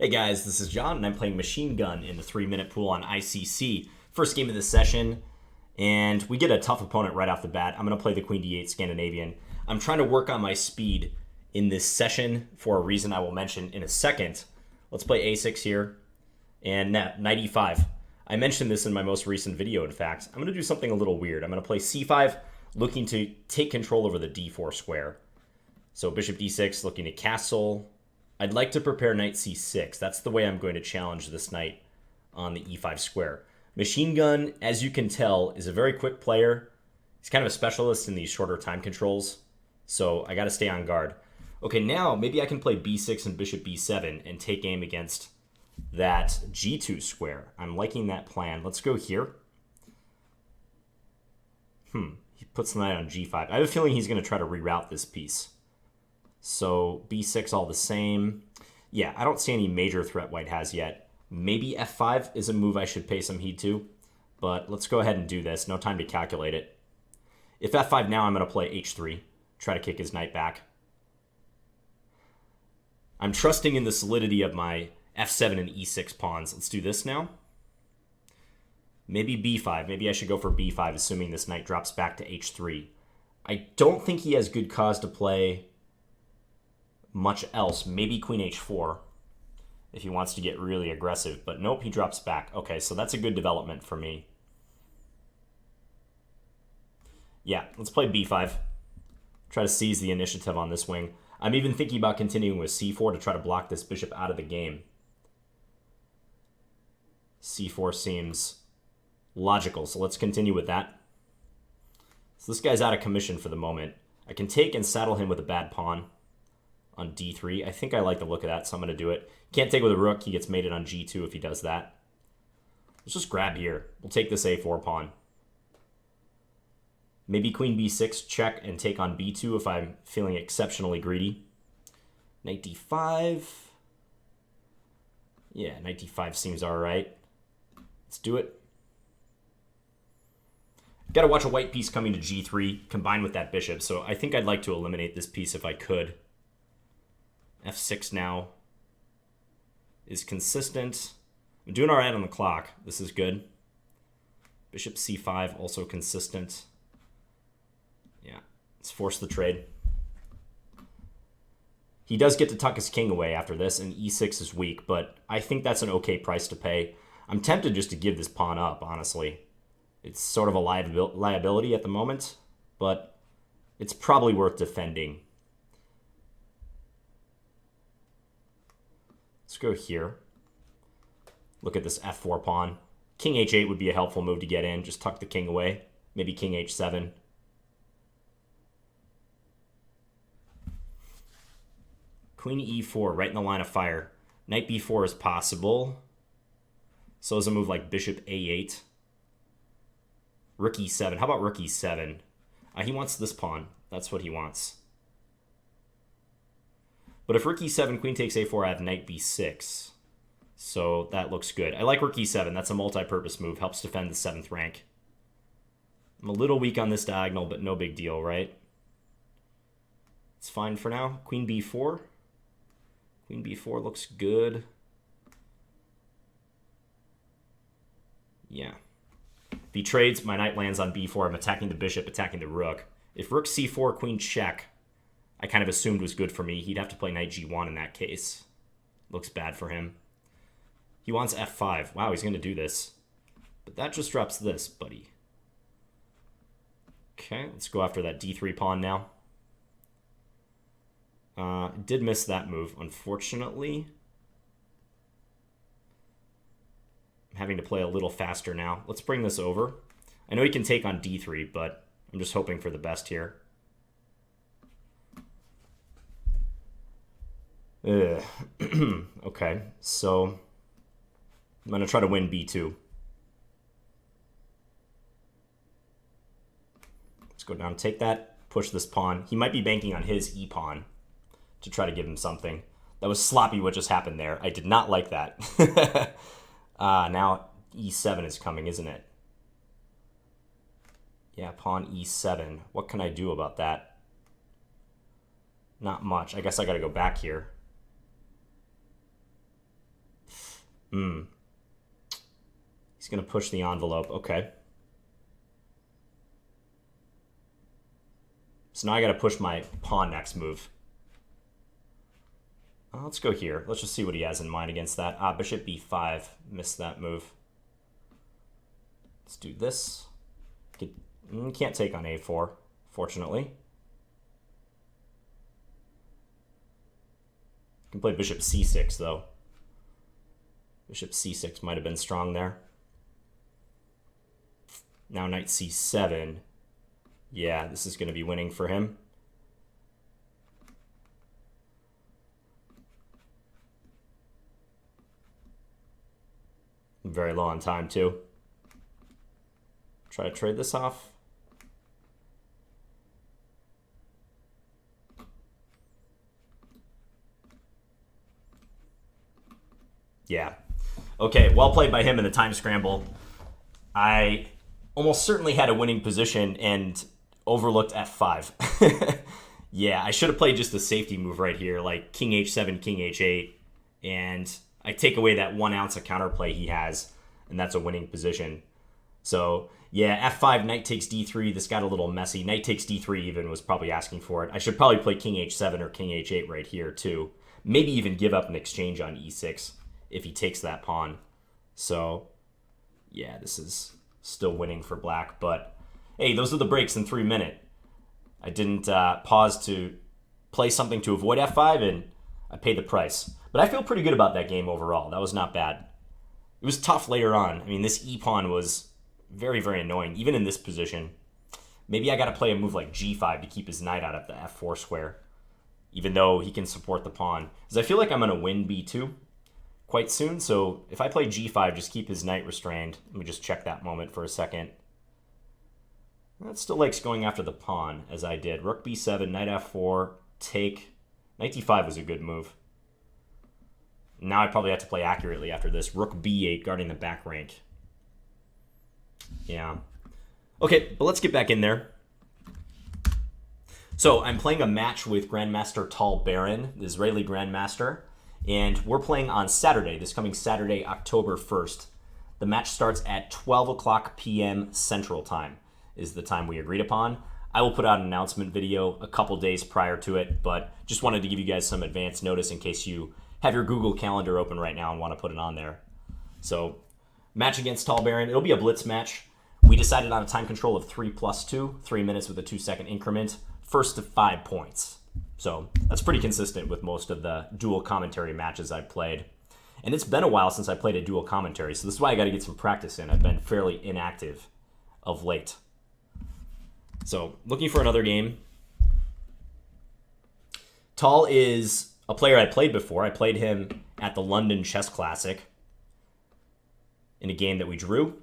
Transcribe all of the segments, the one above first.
Hey guys, this is John, and I'm playing Machine Gun in the 3-minute pool on ICC. First game of the session, and we get a tough opponent right off the bat. I'm going to play the Queen D8 Scandinavian. I'm trying to work on my speed in this session for a reason I will mention in a second. Let's play A6 here, and knight E5. I mentioned this in my most recent video, in fact. I'm going to do something a little weird. I'm going to play C5, looking to take control over the D4 square. So bishop D6, looking to castle. I'd like to prepare knight c6. That's the way I'm going to challenge this knight on the e5 square. Machine Gun, as you can tell, is a very quick player. He's kind of a specialist in these shorter time controls, so I got to stay on guard. Okay, now maybe I can play b6 and bishop b7 and take aim against that g2 square. I'm liking that plan. Let's go here. He puts the knight on g5. I have a feeling he's going to try to reroute this piece. So b6 all the same. Yeah, I don't see any major threat white has yet. Maybe f5 is a move I should pay some heed to. But let's go ahead and do this. No time to calculate it. If f5 now, I'm going to play h3. Try to kick his knight back. I'm trusting in the solidity of my f7 and e6 pawns. Let's do this now. Maybe b5. Maybe I should go for b5, assuming this knight drops back to h3. I don't think he has good cause to play much else. Maybe queen h4 if he wants to get really aggressive, but nope, he drops back. Okay, so that's a good development for me. Yeah, let's play b5. Try to seize the initiative on this wing. I'm even thinking about continuing with c4 to try to block this bishop out of the game. c4 seems logical, so let's continue with that. So this guy's out of commission for the moment. I can take and saddle him with a bad pawn on d3. I think I like the look of that, so I'm going to do it. Can't take with a rook. He gets mated on g2 if he does that. Let's just grab here. We'll take this a4 pawn. Maybe queen b6 check and take on b2 if I'm feeling exceptionally greedy. Knight d5. Yeah, knight d5 seems all right. Let's do it. Got to watch a white piece coming to g3 combined with that bishop, so I think I'd like to eliminate this piece if I could. f6 now is consistent. I'm doing all right on the clock. This is good. Bishop c5 also consistent. Yeah, let's force the trade. He does get to tuck his king away after this, and e6 is weak, but I think that's an okay price to pay. I'm tempted just to give this pawn up, honestly. It's sort of a liability at the moment, but it's probably worth defending. Let's go here. Look at this f4 pawn. King h8 would be a helpful move to get in. Just tuck the king away. Maybe king h7. Queen e4, right in the line of fire. Knight b4 is possible. So is a move like bishop a8. Rook e7. How about rook e7? He wants this pawn. That's what he wants. But if rook e7, queen takes a4, I have knight b6. So that looks good. I like rook e7. That's a multi-purpose move. Helps defend the 7th rank. I'm a little weak on this diagonal, but no big deal, right? It's fine for now. Queen b4. Queen b4 looks good. Yeah. If he trades, my knight lands on b4. I'm attacking the bishop, attacking the rook. If rook c4, queen check, I kind of assumed was good for me. He'd have to play knight g1 in that case. Looks bad for him. He wants f5. Wow, he's going to do this. But that just drops this, buddy. Okay, let's go after that d3 pawn now. Did miss that move, unfortunately. I'm having to play a little faster now. Let's bring this over. I know he can take on d3, but I'm just hoping for the best here. Okay, so I'm going to try to win b2. Let's go down and take that, push this pawn. He might be banking on his e-pawn to try to give him something. That was sloppy what just happened there. I did not like that. Now e7 is coming, isn't it? Yeah, pawn e7. What can I do about that? Not much. I guess I got to go back here. Hmm. He's going to push the envelope. Okay. So now I got to push my pawn next move. Let's go here. Let's just see what he has in mind against that. Bishop b5. Missed that move. Let's do this. Can't take on a4, fortunately. Can play bishop c6, though. Bishop c6 might have been strong there. Now knight c7. Yeah, this is going to be winning for him. Very low on time, too. Try to trade this off. Yeah. Okay, well played by him in the time scramble. I almost certainly had a winning position and overlooked f5. Yeah, I should have played just the safety move right here, like king h7, king h8, and I take away that 1 ounce of counterplay he has, and that's a winning position. So, yeah, f5, knight takes d3. This got a little messy. Knight takes d3 even was probably asking for it. I should probably play king h7 or king h8 right here, too. Maybe even give up an exchange on e6 if he takes that pawn. So, yeah, this is still winning for black. But, hey, those are the breaks in 3 minutes. I didn't pause to play something to avoid f5, and I paid the price. But I feel pretty good about that game overall. That was not bad. It was tough later on. I mean, this e-pawn was very, very annoying, even in this position. Maybe I got to play a move like g5 to keep his knight out of the f4 square, even though he can support the pawn. Because I feel like I'm going to win b2 quite soon. So if I play g5, just keep his knight restrained. Let me just check that moment for a second. That still likes going after the pawn, as I did. Rook b7, knight f4, take. Knight d5 was a good move. Now I probably have to play accurately after this. Rook b8, guarding the back rank. Yeah. Okay, but let's get back in there. So I'm playing a match with Grandmaster Tal Baron, the Israeli Grandmaster, and we're playing on Saturday, this coming Saturday, October 1st. The match starts at 12 o'clock p.m. Central Time, is the time we agreed upon. I will put out an announcement video a couple days prior to it, but just wanted to give you guys some advance notice in case you have your Google Calendar open right now and want to put it on there. So, match against Tal Baron. It'll be a blitz match. We decided on a time control of 3+2, 3 minutes with a 2-second increment, first to 5 points. So, that's pretty consistent with most of the dual commentary matches I've played. And it's been a while since I played a dual commentary, so this is why I got to get some practice in. I've been fairly inactive of late. So, looking for another game. Tal is a player I played before. I played him at the London Chess Classic in a game that we drew.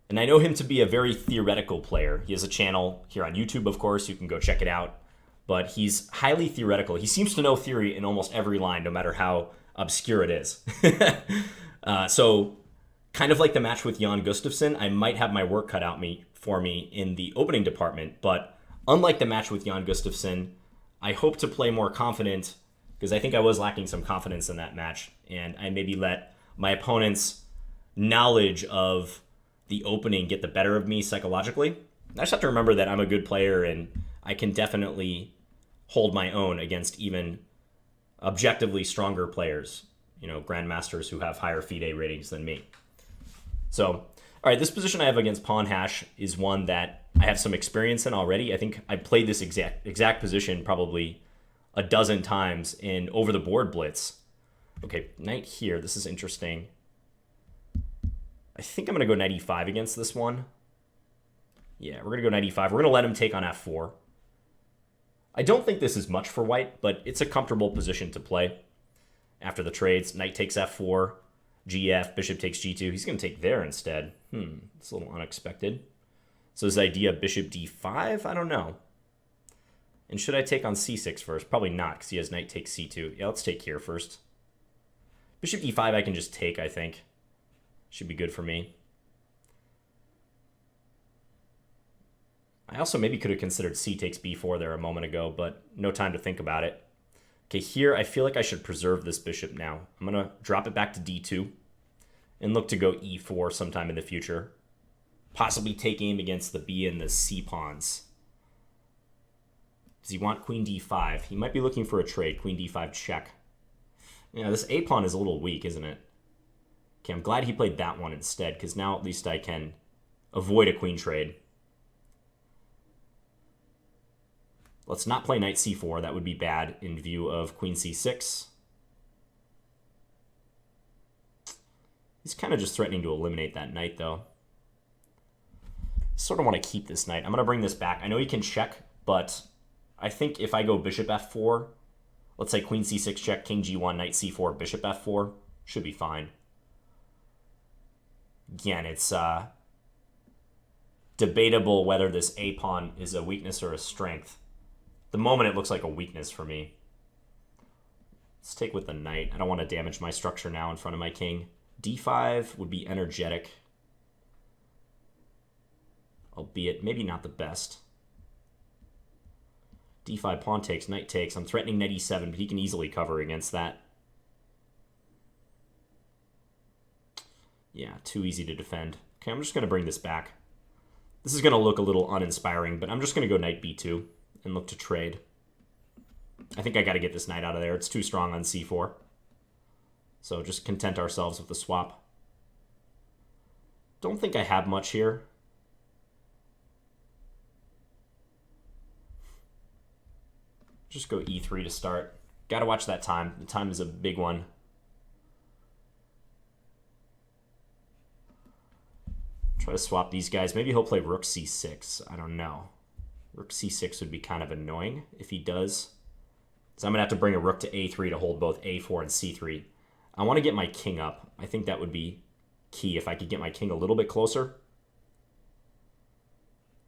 And I know him to be a very theoretical player. He has a channel here on YouTube, of course. You can go check it out. But he's highly theoretical. He seems to know theory in almost every line, no matter how obscure it is. So, kind of like the match with Jan Gustafsson, I might have my work cut out for me in the opening department. But unlike the match with Jan Gustafsson, I hope to play more confident, because I think I was lacking some confidence in that match. And I maybe let my opponent's knowledge of the opening get the better of me psychologically. I just have to remember that I'm a good player and I can definitely hold my own against even objectively stronger players, you know, grandmasters who have higher FIDE ratings than me. So, all right, this position I have against pawn hash is one that I have some experience in already. I think I played this exact position probably a dozen times in over-the-board blitz. Okay, knight here. This is interesting. I think I'm going to go knight e5 against this one. Yeah, we're going to go knight e5. We're going to let him take on f4. I don't think this is much for white, but it's a comfortable position to play. After the trades, knight takes f4, gf, bishop takes g2. He's going to take there instead. It's a little unexpected. So his idea bishop d5? I don't know. And should I take on c6 first? Probably not, because he has knight takes c2. Yeah, let's take here first. Bishop d5 I can just take, I think. Should be good for me. I also maybe could have considered c takes b4 there a moment ago, but no time to think about it. Okay, here I feel like I should preserve this bishop now. I'm going to drop it back to d2. and look to go e4 sometime in the future. Possibly take aim against the b and the c pawns. Does he want queen d5? He might be looking for a trade. Queen d5 check. Yeah, this a pawn is a little weak, isn't it? Okay, I'm glad he played that one instead, because now at least I can avoid a queen trade. Let's not play knight c4. That would be bad in view of queen c6. He's kind of just threatening to eliminate that knight, though. Sort of want to keep this knight. I'm going to bring this back. I know he can check, but I think if I go bishop f4, let's say queen c6 check, king g1, knight c4, bishop f4, should be fine. Again, it's debatable whether this a pawn is a weakness or a strength. At the moment, it looks like a weakness for me. Let's take with the knight. I don't want to damage my structure now in front of my king. d5 would be energetic, albeit maybe not the best. d5, pawn takes, knight takes. I'm threatening knight e7, but he can easily cover against that. Yeah, too easy to defend. Okay, I'm just going to bring this back. This is going to look a little uninspiring, but I'm just going to go knight b2 and look to trade. I think I got to get this knight out of there. It's too strong on c4. So just content ourselves with the swap. Don't think I have much here. Just go e3 to start. Got to watch that time. The time is a big one. Try to swap these guys. Maybe he'll play rook c6. I don't know. Rook c6 would be kind of annoying if he does. So I'm going to have to bring a rook to a3 to hold both a4 and c3. I want to get my king up. I think that would be key if I could get my king a little bit closer.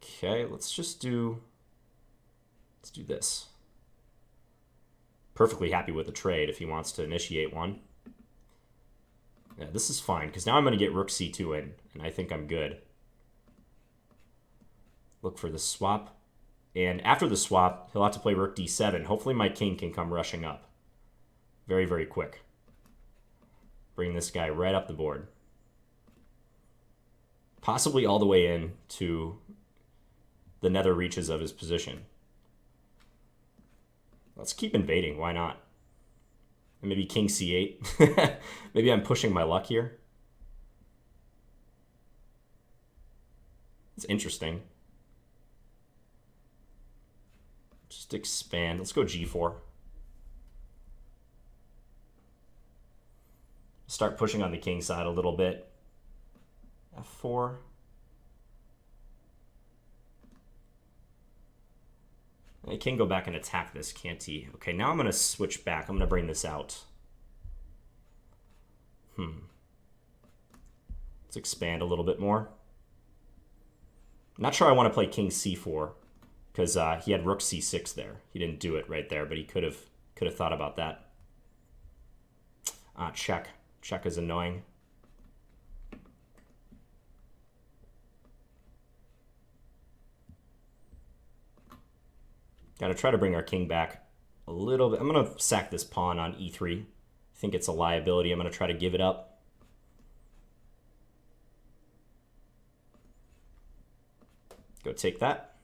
Okay, let's do this. Perfectly happy with the trade if he wants to initiate one. Yeah, this is fine, because now I'm going to get rook c2 in, and I think I'm good. Look for the swap. And after the swap, he'll have to play rook d7. Hopefully my king can come rushing up. Very, very quick. Bring this guy right up the board. Possibly all the way in to the nether reaches of his position. Let's keep invading. Why not? And maybe king c8. Maybe I'm pushing my luck here. It's interesting. Just expand. Let's go g4. Start pushing on the king side a little bit. f4. He can go back and attack this, can't he? Okay, now I'm going to switch back. I'm going to bring this out. Let's expand a little bit more. Not sure I want to play king c4 because he had rook c6 there. He didn't do it right there, but he could have thought about that. Check. Check is annoying. Got to try to bring our king back a little bit. I'm going to sack this pawn on e3. I think it's a liability. I'm going to try to give it up. Go take that.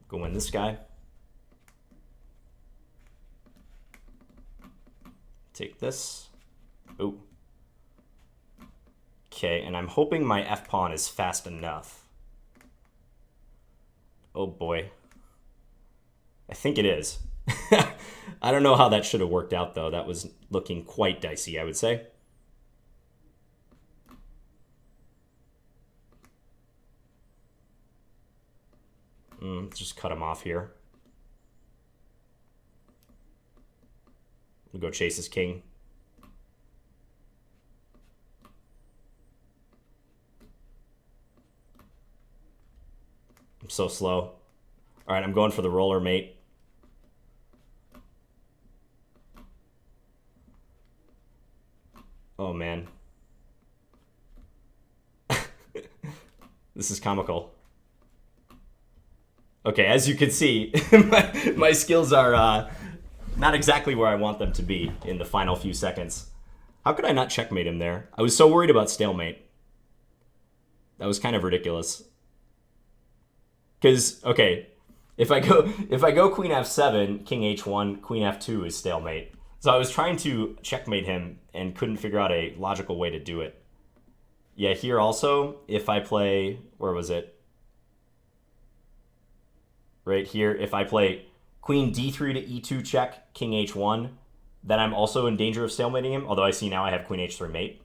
Go win this guy. Take this. Ooh. Okay, and I'm hoping my f-pawn is fast enough. Oh boy. I think it is. I don't know how that should have worked out, though. That was looking quite dicey, I would say. Let's just cut him off here. We'll go chase his king. I'm so slow. All right, I'm going for the roller, mate. Oh, man. This is comical. Okay, as you can see, my skills are not exactly where I want them to be in the final few seconds. How could I not checkmate him there? I was so worried about stalemate. That was kind of ridiculous. Because, okay, if I go queen f7, king h1, queen f2 is stalemate. So I was trying to checkmate him and couldn't figure out a logical way to do it. Yeah, here also, if I play, where was it? Right here, if I play queen d3 to e2 check, king h1, then I'm also in danger of stalemating him, although I see now I have queen h3 mate.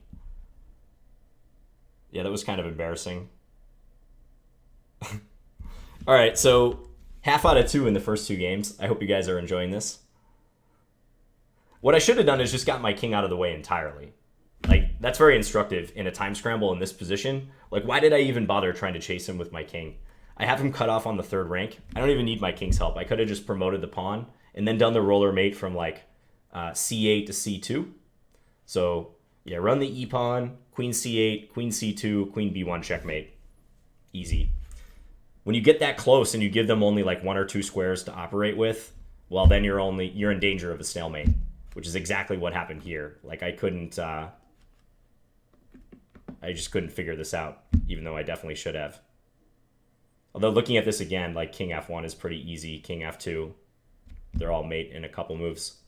Yeah, that was kind of embarrassing. All right, so half out of 2 in the first 2 games. I hope you guys are enjoying this. What I should have done is just got my king out of the way entirely. Like, that's very instructive in a time scramble in this position. Like, why did I even bother trying to chase him with my king? I have him cut off on the 3rd rank. I don't even need my king's help. I could have just promoted the pawn and then done the roller mate from, like, c8 to c2. So, yeah, run the e-pawn, queen c8, queen c2, queen b1 checkmate. Easy. When you get that close and you give them only like 1 or 2 squares to operate with, well, then you're in danger of a stalemate, which is exactly what happened here. Like, I just couldn't figure this out, even though I definitely should have. Although looking at this again, like king f1 is pretty easy, king f2, they're all mate in a couple moves.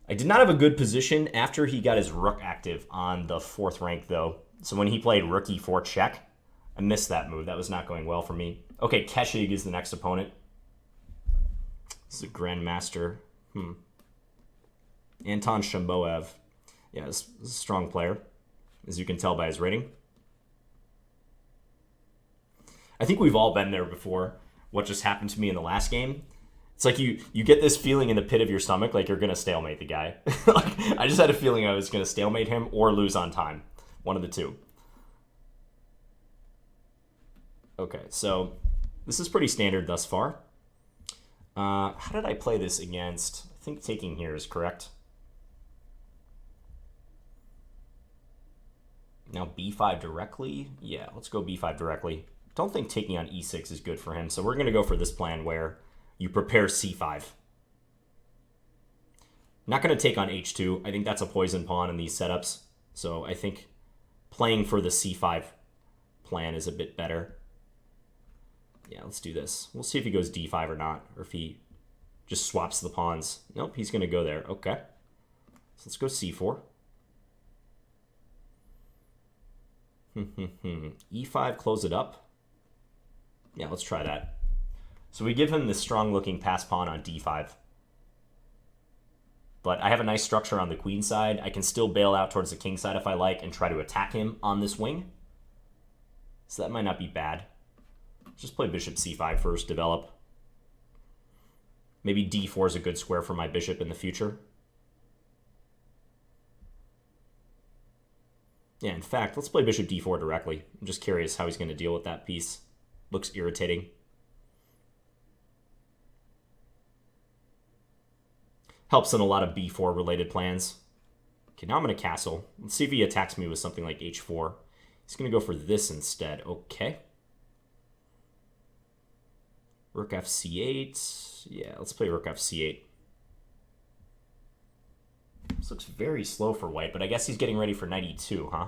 I did not have a good position after he got his rook active on the 4th rank, though. So when he played rook e4 check, I missed that move. That was not going well for me. Okay, Keshig is the next opponent. This is a grandmaster. Anton Shomoev. Yeah, this is a strong player, as you can tell by his rating. I think we've all been there before. What just happened to me in the last game. It's like you get this feeling in the pit of your stomach like you're going to stalemate the guy. Like, I just had a feeling I was going to stalemate him or lose on time. One of the two. Okay, so this is pretty standard thus far. How did I play this against? I think taking here is correct. Now b5 directly. Yeah, let's go b5 directly. Don't think taking on e6 is good for him, so we're going to go for this plan where you prepare c5. Not going to take on h2. I think that's a poison pawn in these setups. So I think playing for the c5 plan is a bit better. Yeah, let's do this. We'll see if he goes d5 or not, or if he just swaps the pawns. Nope, he's going to go there. Okay. So let's go c4. e5, close it up. Yeah, let's try that. So we give him this strong-looking pass pawn on d5. But I have a nice structure on the queen side. I can still bail out towards the king side if I like and try to attack him on this wing. So that might not be bad. Just play bishop c5 first, develop. Maybe d4 is a good square for my bishop in the future. Yeah, in fact, let's play bishop d4 directly. I'm just curious how he's going to deal with that piece. Looks irritating. Helps in a lot of b4 related plans. Okay, now I'm going to castle. Let's see if he attacks me with something like h4. He's going to go for this instead. Okay. Rook f c8. Yeah, let's play rook f c8. This looks very slow for white, but I guess he's getting ready for knight e2, huh?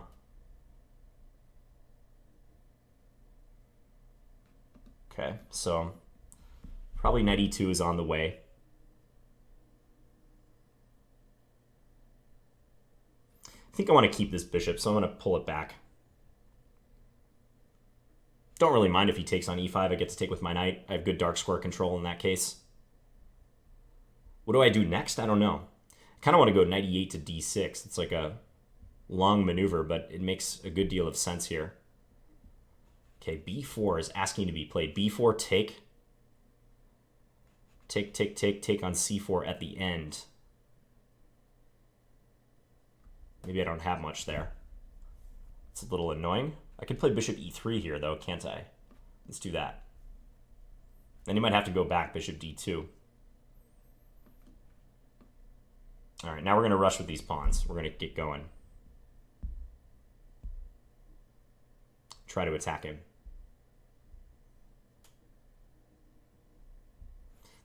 Okay, so probably knight e2 is on the way. I think I want to keep this bishop, so I'm going to pull it back. Don't really mind if he takes on e5. I get to take with my knight. I have good dark square control in that case. What do I do next? I don't know. I kind of want to go knight e8 to d6. It's like a long maneuver, but it makes a good deal of sense here. Okay, b4 is asking to be played. b4, take. Take on c4 at the end. Maybe I don't have much there. It's a little annoying. I could play bishop e3 here, though, can't I? Let's do that. Then you might have to go back bishop d2. All right, now we're going to rush with these pawns. We're going to get going. Try to attack him.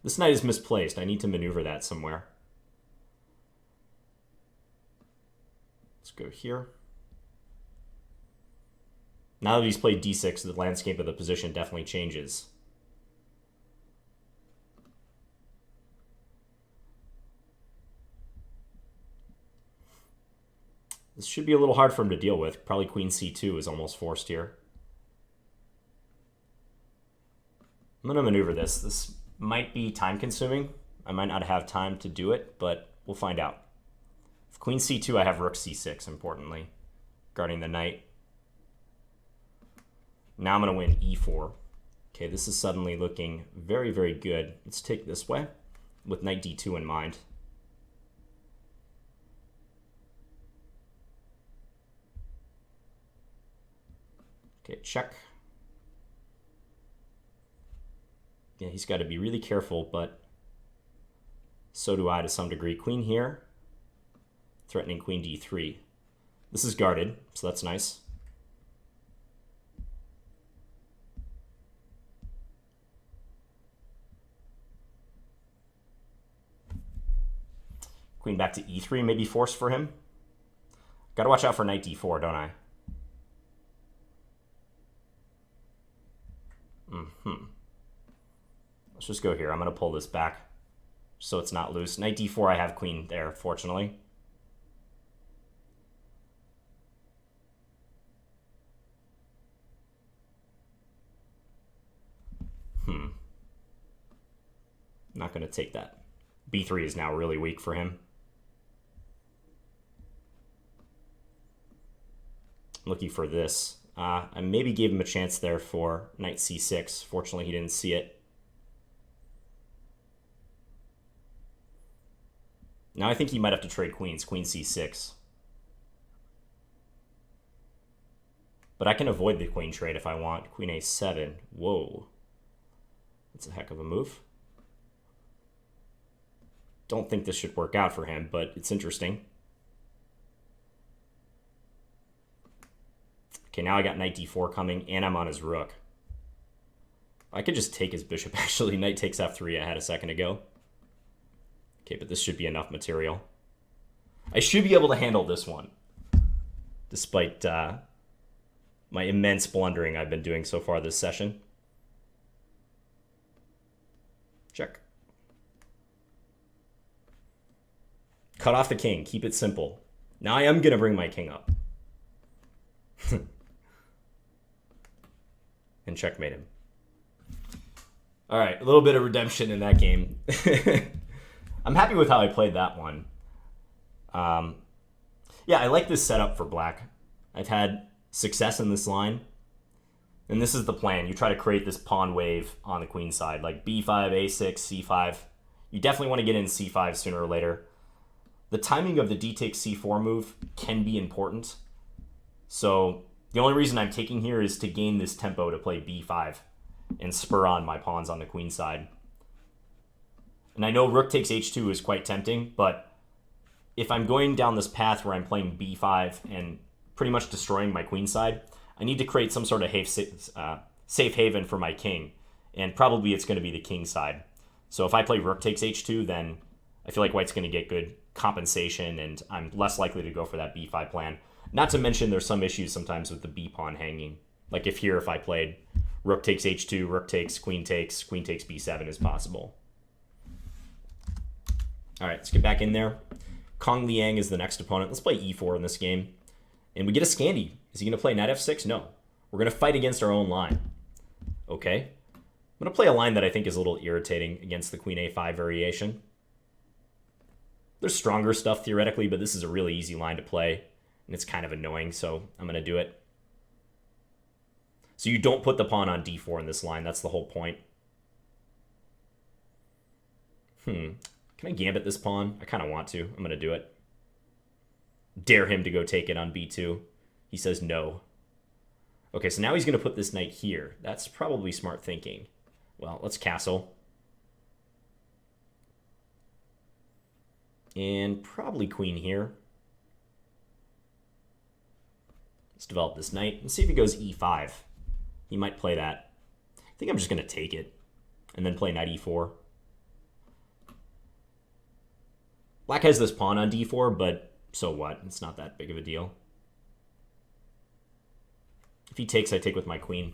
This knight is misplaced. I need to maneuver that somewhere. Let's go here. Now that he's played d6, the landscape of the position definitely changes. This should be a little hard for him to deal with. Probably queen c2 is almost forced here. I'm going to maneuver this. This might be time-consuming. I might not have time to do it, but we'll find out. If queen c2, I have rook c6, importantly, guarding the knight. Now I'm going to win e4. Okay, this is suddenly looking very, very good. Let's take this way with knight d2 in mind. Okay, check. Yeah, he's got to be really careful, but so do I to some degree. Queen here, threatening queen d3. This is guarded, so that's nice. Queen back to e3 may be forced for him. Got to watch out for knight d4, don't I? Let's just go here. I'm going to pull this back so it's not loose. Knight d4, I have queen there, fortunately. Not going to take that. b3 is now really weak for him. Looking for this. I maybe gave him a chance there for knight c6. Fortunately, he didn't see it. Now I think he might have to trade queens. Queen c6. But I can avoid the queen trade if I want. Queen a7. Whoa. That's a heck of a move. Don't think this should work out for him, but it's interesting. Okay, now I got knight d4 coming, and I'm on his rook. I could just take his bishop, actually. Knight takes f3 I had a second ago. Okay, but this should be enough material. I should be able to handle this one, despite my immense blundering I've been doing so far this session. Check. Cut off the king. Keep it simple. Now I am going to bring my king up. And checkmate him. All right, a little bit of redemption in that game. I'm happy with how I played that one. Yeah, I like this setup for black. I've had success in this line. And this is the plan. You try to create this pawn wave on the queen side, like b5, a6, c5. You definitely want to get in c5 sooner or later. The timing of the d takes c4 move can be important. So the only reason I'm taking here is to gain this tempo to play b5 and spur on my pawns on the queen side. And I know rook takes h2 is quite tempting, but if I'm going down this path where I'm playing b5 and pretty much destroying my queen side, I need to create some sort of safe haven for my king, and probably it's going to be the king side. So if I play rook takes h2, then I feel like white's going to get good compensation, and I'm less likely to go for that b5 plan. Not to mention there's some issues sometimes with the b pawn hanging. Like if I played rook takes h2, rook takes, queen takes b7 is possible. All right, let's get back in there. Kong Liang is the next opponent. Let's play e4 in this game. And we get a Scandi. Is he going to play knight f6? No. We're going to fight against our own line. Okay. I'm going to play a line that I think is a little irritating against the queen a5 variation. There's stronger stuff theoretically, but this is a really easy line to play. And it's kind of annoying, so I'm going to do it. So you don't put the pawn on d4 in this line. That's the whole point. Can I gambit this pawn? I kind of want to. I'm going to do it. Dare him to go take it on b2. He says no. Okay, so now he's going to put this knight here. That's probably smart thinking. Well, let's castle. And probably queen here. Let's develop this knight and see if he goes e5. He might play that. I think I'm just going to take it and then play knight e4. Black has this pawn on d4, but so what? It's not that big of a deal. If he takes, I take with my queen.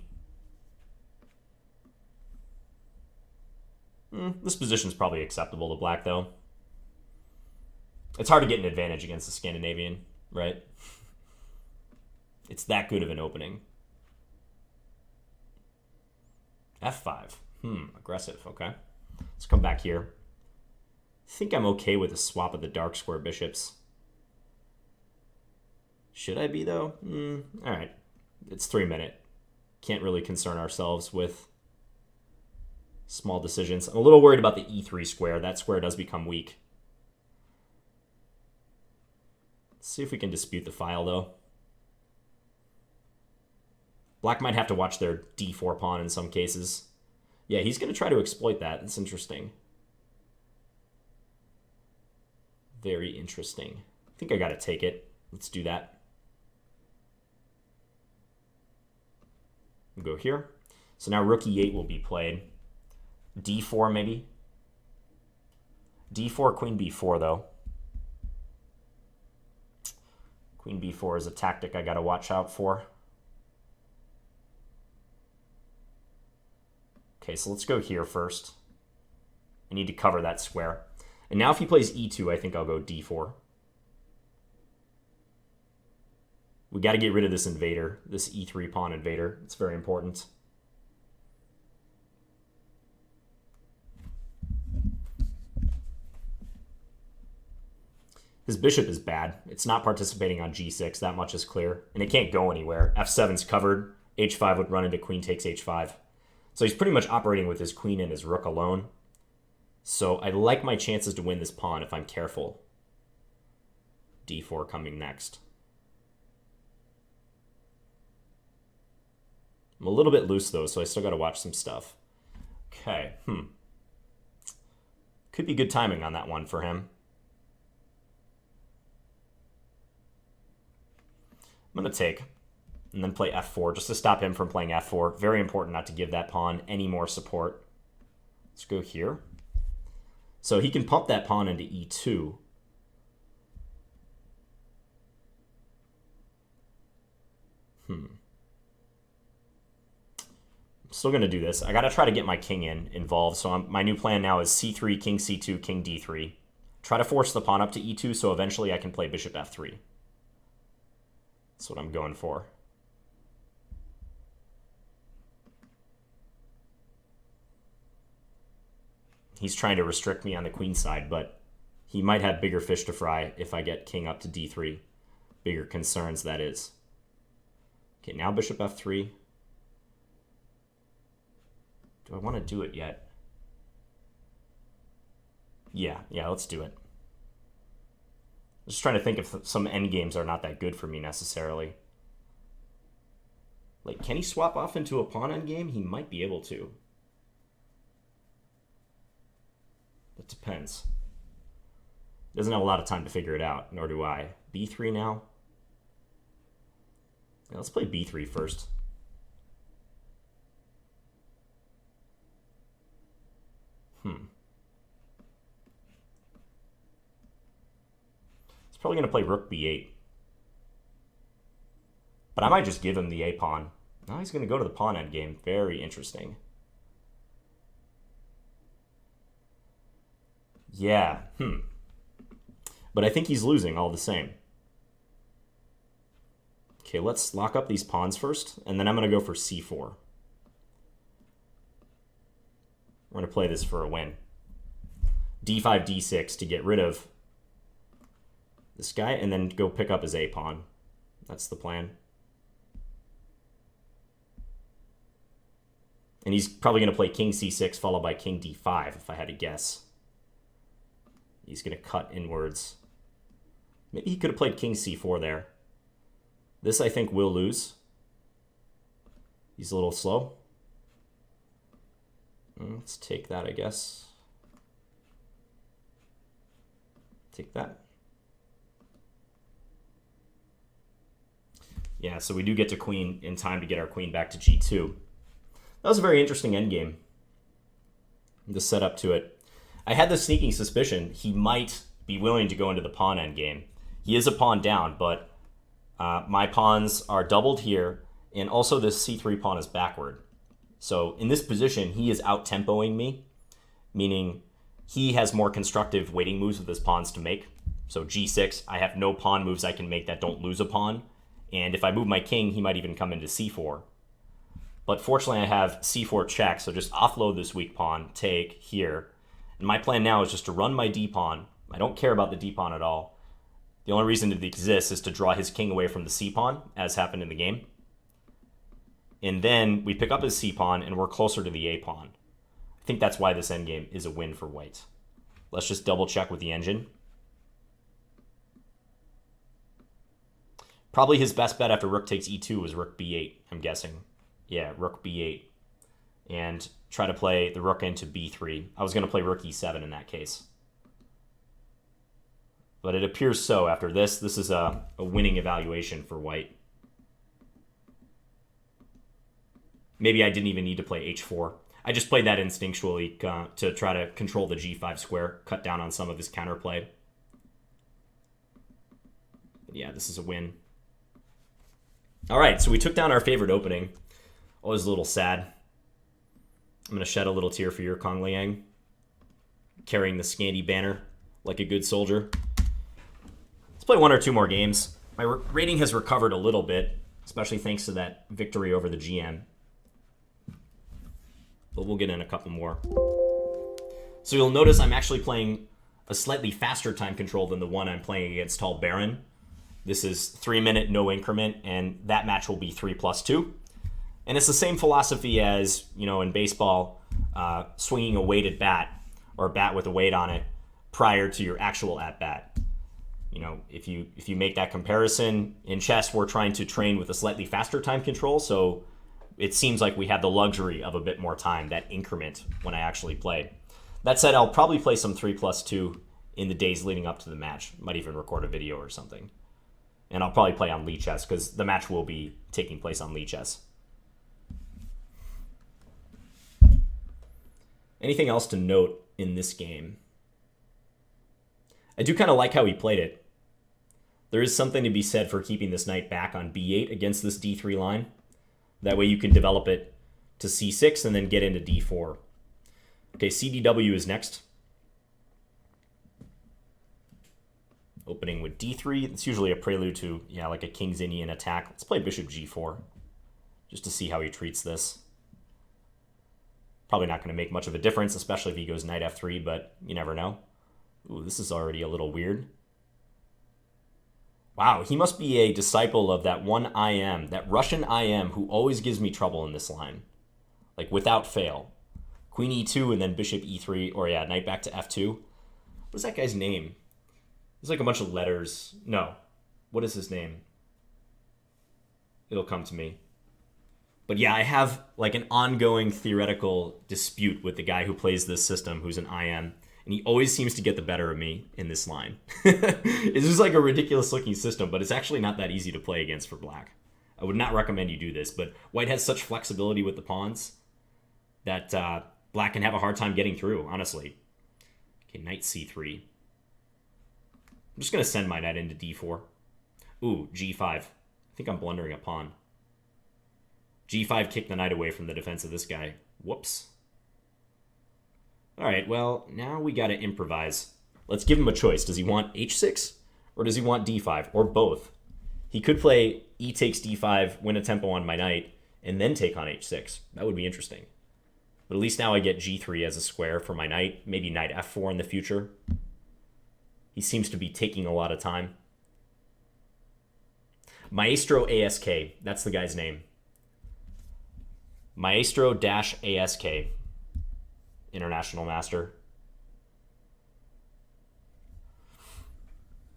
This position's probably acceptable to black, though. It's hard to get an advantage against the Scandinavian, right? It's that good of an opening. f5. Aggressive. Okay. Let's come back here. I think I'm okay with a swap of the dark square bishops. Should I be, though? All right. It's 3 minute. Can't really concern ourselves with small decisions. I'm a little worried about the e3 square. That square does become weak. Let's see if we can dispute the file, though. Black might have to watch their d4 pawn in some cases. Yeah, he's going to try to exploit that. That's interesting. Very interesting. I think I got to take it. Let's do that. We'll go here. So now rook e8 will be played. d4 maybe. d4, queen b4, though. Queen b4 is a tactic I got to watch out for. Okay, so let's go here first. I need to cover that square. And now if he plays e2, I think I'll go d4. We got to get rid of this invader, this e3 pawn invader. It's very important. His bishop is bad. It's not participating on g6. That much is clear. And it can't go anywhere. f7's covered. h5 would run into queen takes h5. So he's pretty much operating with his queen and his rook alone. So I like my chances to win this pawn if I'm careful. d4 coming next. I'm a little bit loose, though, so I still got to watch some stuff. Okay, Could be good timing on that one for him. I'm going to take and then play f4 just to stop him from playing f4. Very important not to give that pawn any more support. Let's go here. So he can pump that pawn into e2. I'm still going to do this. I got to try to get my king involved. So my new plan now is c3, king c2, king d3. Try to force the pawn up to e2 so eventually I can play bishop f3. That's what I'm going for. He's trying to restrict me on the queen side, but he might have bigger fish to fry if I get king up to d3. Bigger concerns, that is. Okay, now bishop f3. Do I want to do it yet? Yeah, let's do it. I'm just trying to think if some endgames are not that good for me necessarily. Like, can he swap off into a pawn endgame? He might be able to. It depends. Doesn't have a lot of time to figure it out, nor do I. b3 now? Yeah, let's play b3 first. He's probably going to play rook b8. But I might just give him the a-pawn. Now he's going to go to the pawn endgame. Very interesting. Yeah, But I think he's losing all the same. Okay, let's lock up these pawns first, and then I'm going to go for c4. We're going to play this for a win. d5, d6 to get rid of this guy, and then go pick up his a-pawn. That's the plan. And he's probably going to play king c6 followed by king d5, if I had to guess. He's going to cut inwards. Maybe he could have played king c4 there. This, I think, will lose. He's a little slow. Let's take that, I guess. Take that. Yeah, so we do get to queen in time to get our queen back to g2. That was a very interesting endgame. The setup to it. I had the sneaking suspicion he might be willing to go into the pawn endgame. He is a pawn down, but my pawns are doubled here, and also this c3 pawn is backward. So in this position, he is out-tempoing me, meaning he has more constructive waiting moves with his pawns to make. So g6, I have no pawn moves I can make that don't lose a pawn. And if I move my king, he might even come into c4. But fortunately, I have c4 check, so just offload this weak pawn, take here. And my plan now is just to run my d-pawn. I don't care about the d-pawn at all. The only reason it exists is to draw his king away from the c-pawn, as happened in the game. And then we pick up his c-pawn, and we're closer to the a-pawn. I think that's why this endgame is a win for white. Let's just double check with the engine. Probably his best bet after rook takes e2 was rook b8, I'm guessing. Yeah, rook b8. And try to play the rook into b3. I was going to play rook e7 in that case. But it appears so after this. This is a winning evaluation for white. Maybe I didn't even need to play h4. I just played that instinctually to try to control the g5 square, cut down on some of his counterplay. But yeah, this is a win. All right, so we took down our favorite opening. Always a little sad. I'm going to shed a little tear for your Kong Liang, carrying the Scandi banner like a good soldier. Let's play one or two more games. My rating has recovered a little bit, especially thanks to that victory over the GM. But we'll get in a couple more. So you'll notice I'm actually playing a slightly faster time control than the one I'm playing against Tall Baron. This is 3 minute, no increment, and that match will be 3+2. And it's the same philosophy as, you know, in baseball, swinging a weighted bat or a bat with a weight on it prior to your actual at-bat. You know, if you make that comparison, in chess, we're trying to train with a slightly faster time control, so it seems like we have the luxury of a bit more time, that increment, when I actually play. That said, I'll probably play some 3+2 in the days leading up to the match. Might even record a video or something. And I'll probably play on Liang Chess, because the match will be taking place on Liang Chess. Anything else to note in this game? I do kind of like how he played it. There is something to be said for keeping this knight back on b8 against this d3 line. That way you can develop it to c6 and then get into d4. Okay, CDW is next. Opening with d3. It's usually a prelude to, yeah, like a King's Indian attack. Let's play bishop g4, just to see how he treats this. Probably not going to make much of a difference, especially if he goes knight f3, but you never know. Ooh, this is already a little weird. Wow, he must be a disciple of that one IM, that Russian IM who always gives me trouble in this line. Like, without fail. Queen e2 and then bishop e3, or yeah, knight back to f2. What's that guy's name? It's like a bunch of letters. No. What is his name? It'll come to me. But yeah, I have like an ongoing theoretical dispute with the guy who plays this system, who's an IM. And he always seems to get the better of me in this line. It's just like a ridiculous looking system, but it's actually not that easy to play against for black. I would not recommend you do this, but white has such flexibility with the pawns that black can have a hard time getting through, honestly. Okay, knight c3. I'm just going to send my knight into d4. Ooh, g5. I think I'm blundering a pawn. g5 kicked the knight away from the defense of this guy. Whoops. All right, well, now we got to improvise. Let's give him a choice. Does he want h6 or does he want d5 or both? He could play e takes d5, win a tempo on my knight, and then take on h6. That would be interesting. But at least now I get g3 as a square for my knight, maybe knight f4 in the future. He seems to be taking a lot of time. Maestro ASK, that's the guy's name. Maestro-ASK. International Master.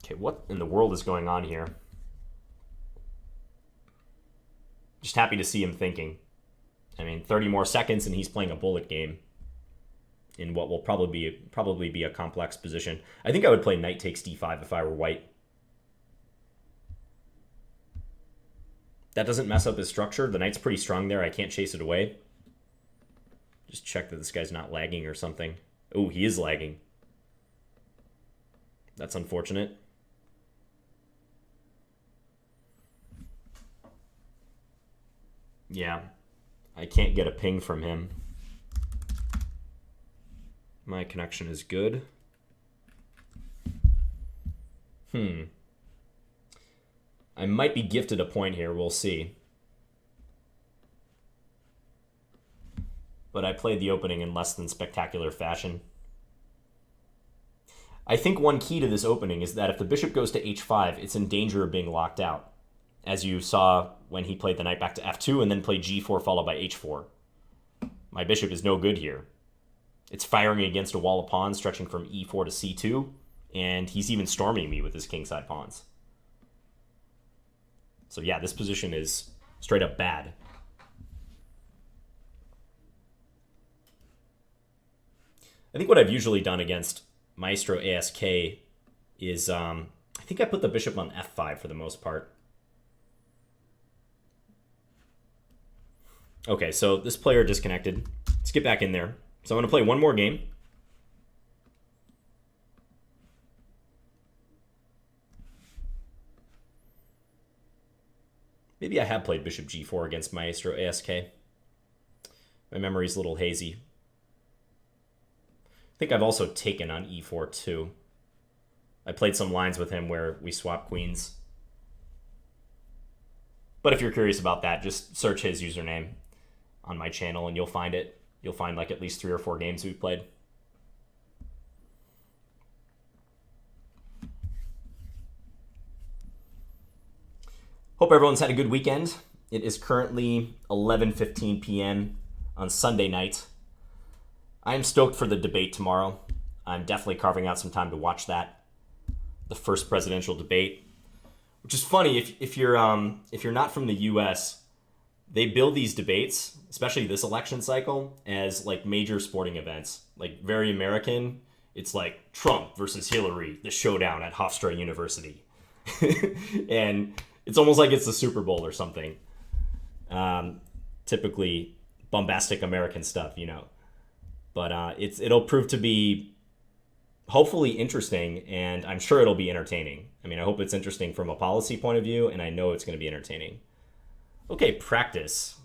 Okay, what in the world is going on here? Just happy to see him thinking. I mean, 30 more seconds and he's playing a bullet game in what will probably be a complex position. I think I would play knight takes d5 if I were white. That doesn't mess up his structure. The knight's pretty strong there. I can't chase it away. Just check that this guy's not lagging or something. Oh, he is lagging. That's unfortunate. Yeah, I can't get a ping from him. My connection is good. I might be gifted a point here. We'll see. But I played the opening in less than spectacular fashion. I think one key to this opening is that if the bishop goes to h5, it's in danger of being locked out, as you saw when he played the knight back to f2 and then played g4 followed by h4. My bishop is no good here. It's firing against a wall of pawns stretching from e4 to c2, and he's even storming me with his kingside pawns. So yeah, this position is straight up bad. I think what I've usually done against Maestro ASK is, I think I put the bishop on f5 for the most part. Okay, so this player disconnected. Let's get back in there. So I'm going to play one more game. Maybe I have played bishop g4 against Maestro ASK. My memory's a little hazy. I think I've also taken on e4 too. I played some lines with him where we swap queens. But if you're curious about that, just search his username on my channel and you'll find it. You'll find like at least 3 or 4 games we've played. Hope everyone's had a good weekend. It is currently 11:15 p.m. on Sunday night. I'm stoked for the debate tomorrow. I'm definitely carving out some time to watch that. The first presidential debate, which is funny if you're not from the U.S., they build these debates, especially this election cycle, as like major sporting events, like very American. It's like Trump versus Hillary, the showdown at Hofstra University, and it's almost like it's the Super Bowl or something. Typically bombastic American stuff, you know. But it'll prove to be hopefully interesting, and I'm sure it'll be entertaining. I mean, I hope it's interesting from a policy point of view, and I know it's going to be entertaining. Okay, practice.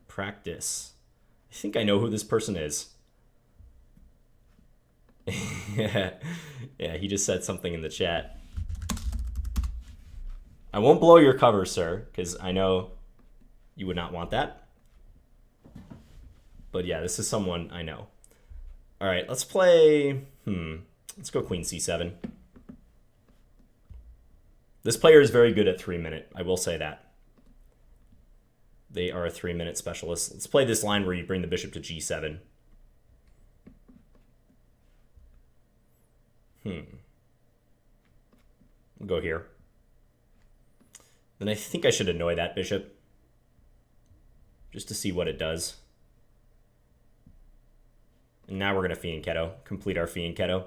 Practice. I think I know who this person is. Yeah, he just said something in the chat. I won't blow your cover, sir, because I know you would not want that. But yeah, this is someone I know. All right, let's play... Let's go queen c7. This player is very good at 3-minute. I will say that. They are a 3-minute specialist. Let's play this line where you bring the bishop to g7. We'll go here. Then I think I should annoy that bishop, just to see what it does. And now we're going to fianchetto, complete our fianchetto.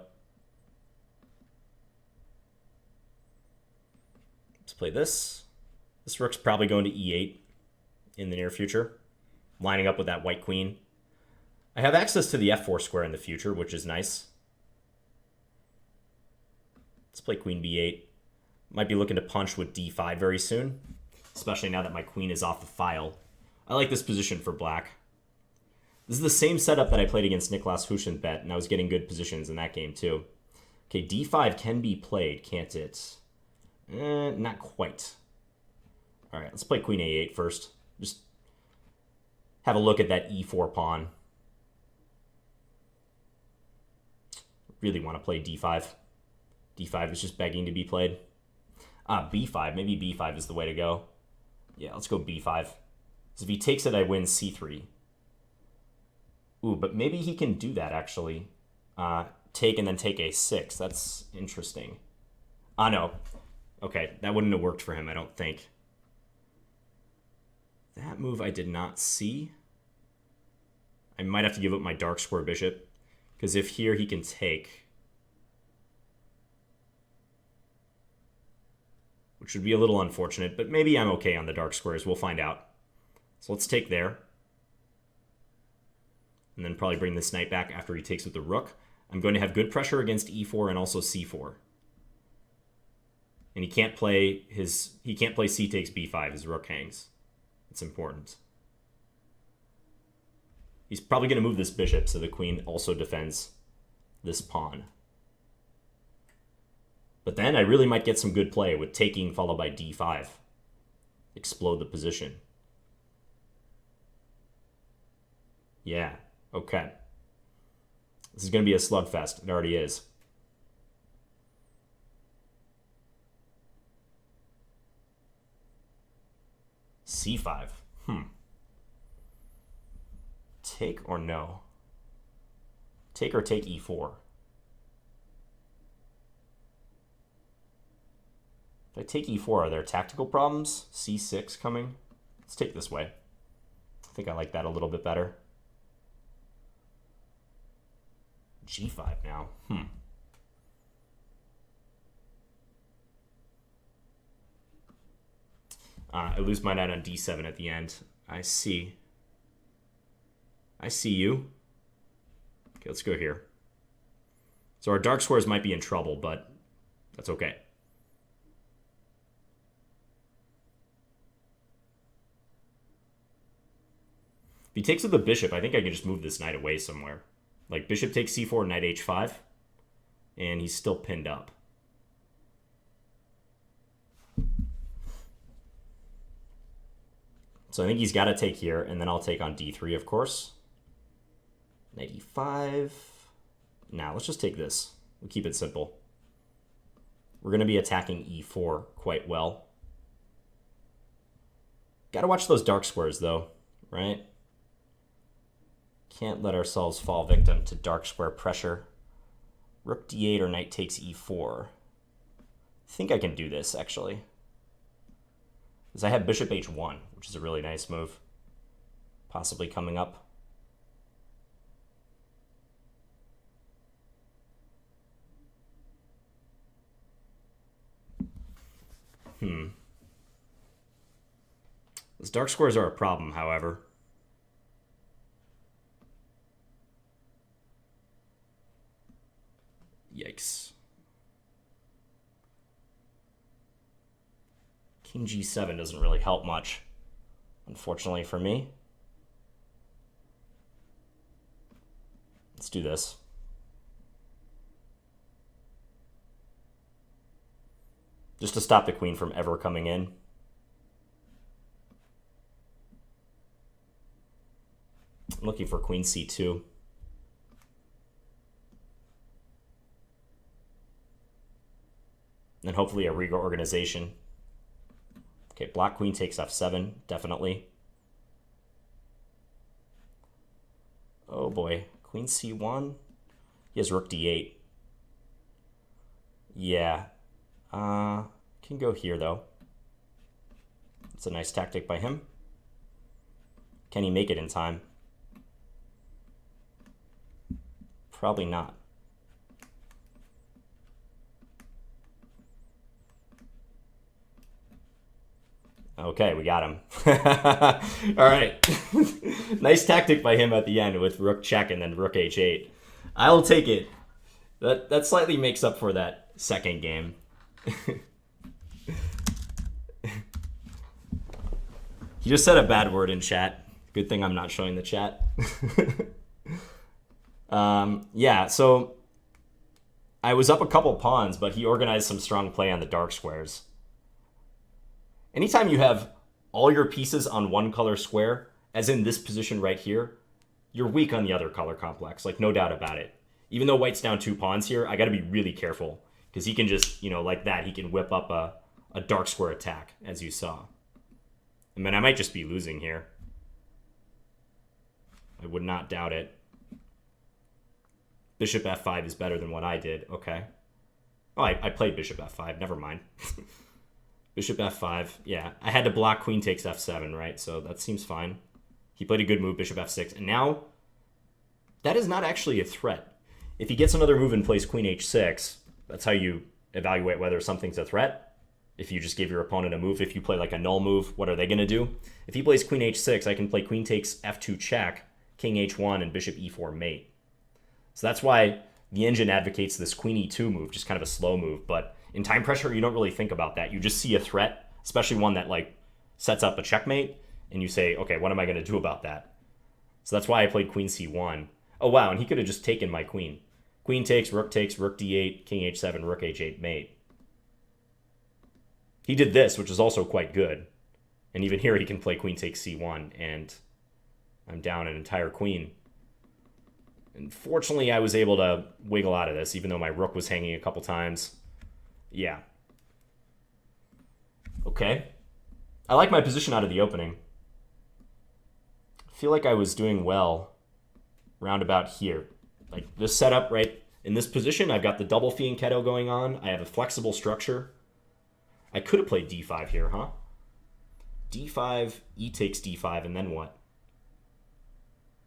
Let's play this. This rook's probably going to e8 in the near future, lining up with that white queen. I have access to the f4 square in the future, which is nice. Let's play queen b8. Might be looking to punch with d5 very soon, especially now that my queen is off the file. I like this position for black. This is the same setup that I played against Niklas Huschenbett, and I was getting good positions in that game too. Okay, d5 can be played, can't it? Not quite. All right, let's play queen a8 first. Just have a look at that e4 pawn. Really want to play d5. d5 is just begging to be played. b5. Maybe b5 is the way to go. Yeah, let's go b5. Because if he takes it, I win c3. Ooh, but maybe he can do that, actually. Take and then take a6. That's interesting. No. Okay, that wouldn't have worked for him, I don't think. That move I did not see. I might have to give up my dark square bishop. Because if here he can take... which would be a little unfortunate, but maybe I'm okay on the dark squares. We'll find out. So let's take there. And then probably bring this knight back after he takes with the rook. I'm going to have good pressure against e4 and also c4. And he can't play c takes b5. His rook hangs. It's important. He's probably going to move this bishop, so the queen also defends this pawn. But then I really might get some good play with taking followed by d5. Explode the position. Yeah, okay. This is going to be a slugfest. It already is. c5. Take or no? Take or take e4? If I take e4, are there tactical problems? c6 coming? Let's take this way. I think I like that a little bit better. g5 now. I lose my knight on d7 at the end. I see. I see you. Okay, let's go here. So our dark squares might be in trouble, but that's okay. If he takes with the bishop, I think I can just move this knight away somewhere. Like bishop takes c4, knight h5, and he's still pinned up. So I think he's got to take here, and then I'll take on d3, of course. Knight e5. Now, let's just take this. We'll keep it simple. We're going to be attacking e4 quite well. Got to watch those dark squares, though, right? Can't let ourselves fall victim to dark square pressure. Rook d8 or knight takes e4. I think I can do this, actually. Because I have bishop h1, which is a really nice move. Possibly coming up. Those dark squares are a problem, however. Yikes. King g7 doesn't really help much, unfortunately for me. Let's do this. Just to stop the queen from ever coming in. I'm looking for queen c2. And hopefully a reorganization. Okay, black queen takes f7, definitely. Oh boy, queen c1. He has rook d8. Yeah. Can go here, though. It's a nice tactic by him. Can he make it in time? Probably not. Okay, we got him. All right. Nice tactic by him at the end with rook check and then rook h8. I'll take it. That slightly makes up for that second game. He just said a bad word in chat. Good thing I'm not showing the chat. Yeah, so I was up a couple pawns, but he organized some strong play on the dark squares. Anytime you have all your pieces on one color square, as in this position right here, you're weak on the other color complex, like no doubt about it. Even though white's down 2 pawns here, I got to be really careful because he can just, like that, he can whip up a dark square attack, as you saw. I mean, I might just be losing here. I would not doubt it. Bishop f5 is better than what I did. Okay. Oh, I played bishop f5. Never mind. Bishop f5. Yeah, I had to block queen takes f7, right? So that seems fine. He played a good move, bishop f6. And now, that is not actually a threat. If he gets another move and plays queen h6, that's how you evaluate whether something's a threat. If you just give your opponent a move, if you play like a null move, what are they going to do? If he plays queen h6, I can play queen takes f2 check, king h1, and bishop e4 mate. So that's why the engine advocates this queen e2 move, just kind of a slow move. But In time pressure, you don't really think about that. You just see a threat, especially one that like sets up a checkmate, and you say, okay, what am I going to do about that? So that's why I played queen c1. Oh, wow, and he could have just taken my queen. Queen takes, rook d8, king h7, rook h8, mate. He did this, which is also quite good. And even here, he can play queen takes c1, and I'm down an entire queen. And fortunately, I was able to wiggle out of this, even though my rook was hanging a couple times. Yeah. Okay. I like my position out of the opening. I feel like I was doing well round about here. Like this setup right in this position, I've got the double fianchetto going on. I have a flexible structure. I could have played d5 here, huh? d5, e takes d5, and then what?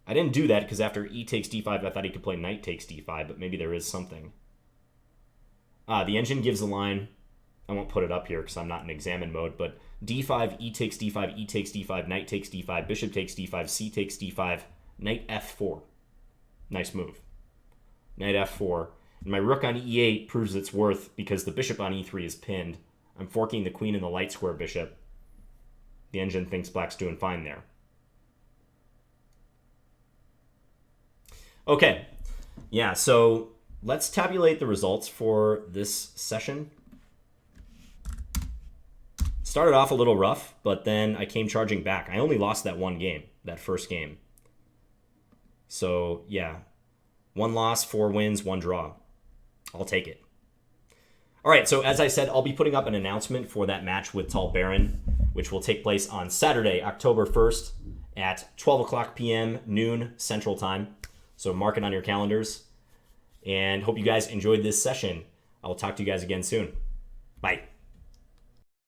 I didn't do that because after e takes d5, I thought he could play knight takes d5, but maybe there is something. The engine gives a line. I won't put it up here because I'm not in examine mode, but d5, e takes d5, e takes d5, knight takes d5, bishop takes d5, c takes d5, knight f4. Nice move. Knight f4. And my rook on e8 proves its worth because the bishop on e3 is pinned. I'm forking the queen and the light square bishop. The engine thinks black's doing fine there. Okay. Yeah, so let's tabulate the results for this session. Started off a little rough, but then I came charging back. I only lost that one game, that first game. So, yeah. 1 loss, 4 wins, 1 draw. I'll take it. All right, so as I said, I'll be putting up an announcement for that match with Tall Baron, which will take place on Saturday, October 1st at 12 o'clock p.m., noon Central Time. So mark it on your calendars. And hope you guys enjoyed this session. I will talk to you guys again soon. Bye.